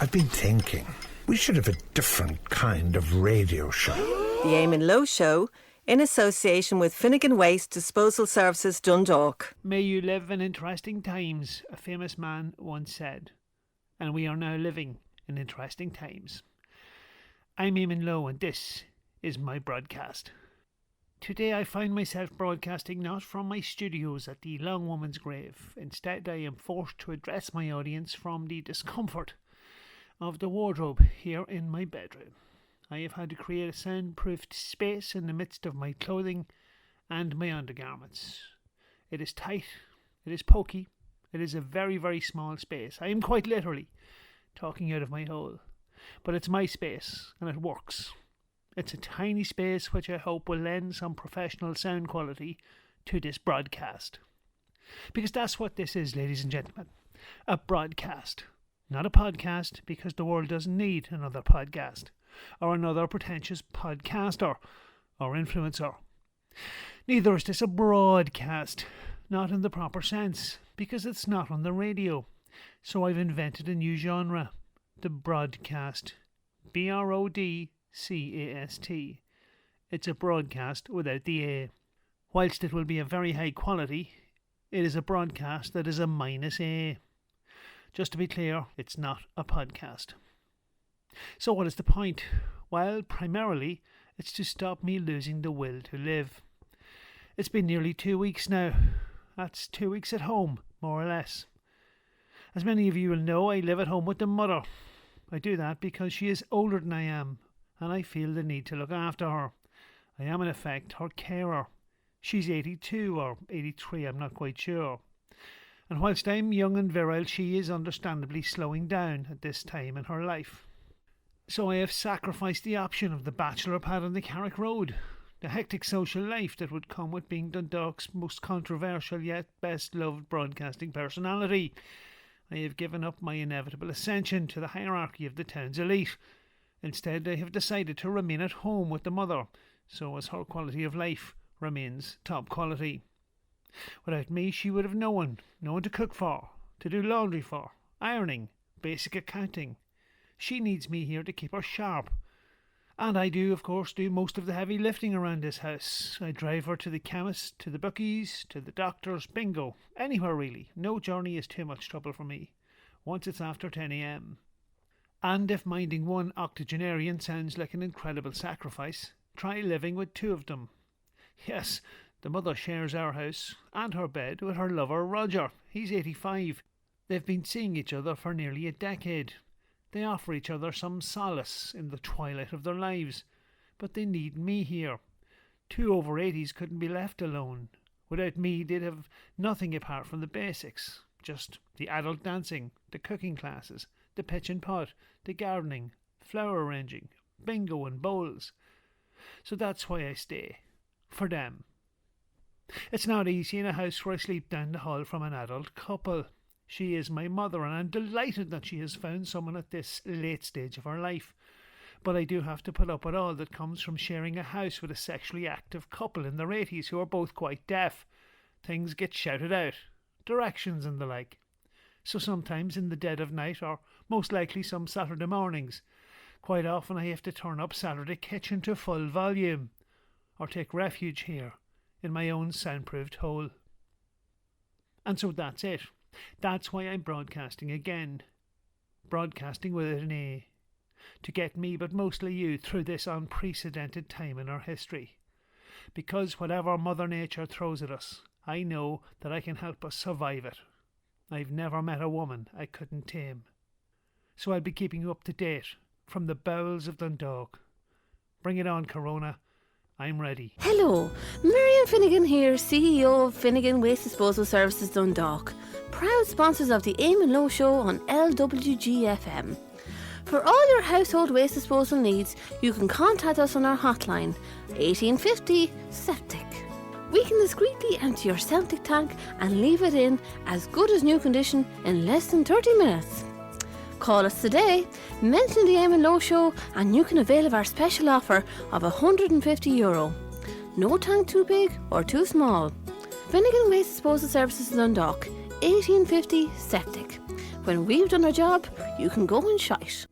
I've been thinking, we should have a different kind of radio show. The Eamon Lowe Show, in association with Finnegan Waste Disposal Services Dundalk. May you live in interesting times, a famous man once said. And we are now living in interesting times. I'm Eamon Lowe and this is my broadcast. Today I find myself broadcasting not from my studios at the Long Woman's Grave. Instead I am forced to address my audience from the discomfort of the wardrobe here in my bedroom. I have had to create a soundproofed space in the midst of my clothing and my undergarments. It is tight, it is pokey, it is a very, very small space. I am quite literally talking out of my hole. But it's my space and it works. It's a tiny space which I hope will lend some professional sound quality to this broadcast. Because that's what this is, ladies and gentlemen. A broadcast. Not a podcast, because the world doesn't need another podcast or another pretentious podcaster or influencer. Neither is this a broadcast, not in the proper sense, because it's not on the radio. So I've invented a new genre, the broadcast. BRODCAST. It's a broadcast without the A. Whilst it will be a very high quality, it is a broadcast that is a -A. Just to be clear, it's not a podcast. So what is the point? Well, primarily, it's to stop me losing the will to live. It's been nearly 2 weeks now. That's 2 weeks at home, more or less. As many of you will know, I live at home with the mother. I do that because she is older than I am, and I feel the need to look after her. I am in effect her carer. She's 82 or 83, I'm not quite sure. And whilst I'm young and virile, she is understandably slowing down at this time in her life. So I have sacrificed the option of the bachelor pad on the Carrick Road, the hectic social life that would come with being Dundalk's most controversial yet best loved broadcasting personality. I have given up my inevitable ascension to the hierarchy of the town's elite. Instead, I have decided to remain at home with the mother, so as her quality of life remains top quality. Without me, she would have no one to cook for, to do laundry for, ironing, basic accounting. She needs me here to keep her sharp. And I do, of course, do most of the heavy lifting around this house. I drive her to the chemist, to the bookies, to the doctors, bingo, anywhere really. No journey is too much trouble for me, once it's after 10 a.m. And if minding one octogenarian sounds like an incredible sacrifice, try living with two of them. Yes, the mother shares our house and her bed with her lover Roger. He's 85. They've been seeing each other for nearly a decade. They offer each other some solace in the twilight of their lives, but they need me here. Two over 80s couldn't be left alone. Without me, they'd have nothing apart from the basics. Just the adult dancing, the cooking classes, the pitch and pot, the gardening, flower arranging, bingo and bowls. So that's why I stay. For them. It's not easy in a house where I sleep down the hall from an adult couple. She is my mother, and I'm delighted that she has found someone at this late stage of her life. But I do have to put up with all that comes from sharing a house with a sexually active couple in their 80s who are both quite deaf. Things get shouted out, directions and the like. So sometimes in the dead of night, or most likely some Saturday mornings, quite often I have to turn up Saturday Kitchen to full volume, or take refuge here in my own soundproofed hole. And so that's it. That's why I'm broadcasting again. Broadcasting with an A. To get me, but mostly you, through this unprecedented time in our history. Because whatever Mother Nature throws at us, I know that I can help us survive it. I've never met a woman I couldn't tame. So I'll be keeping you up to date from the bowels of Dundalk. Bring it on, Corona. I'm ready. Hello, Miriam Finnegan here, CEO of Finnegan Waste Disposal Services Dundalk, proud sponsors of the Eamon Lowe Show on LWG-FM. For all your household waste disposal needs, you can contact us on our hotline, 1850 Septic. We can discreetly empty your septic tank and leave it in as good as new condition in less than 30 minutes. Call us today, mention the Eamon Lowe Show, and you can avail of our special offer of €150. No tank too big or too small. Finnegan Waste Disposal Services Dundalk, 1850 Septic. When we've done our job, you can go and shite.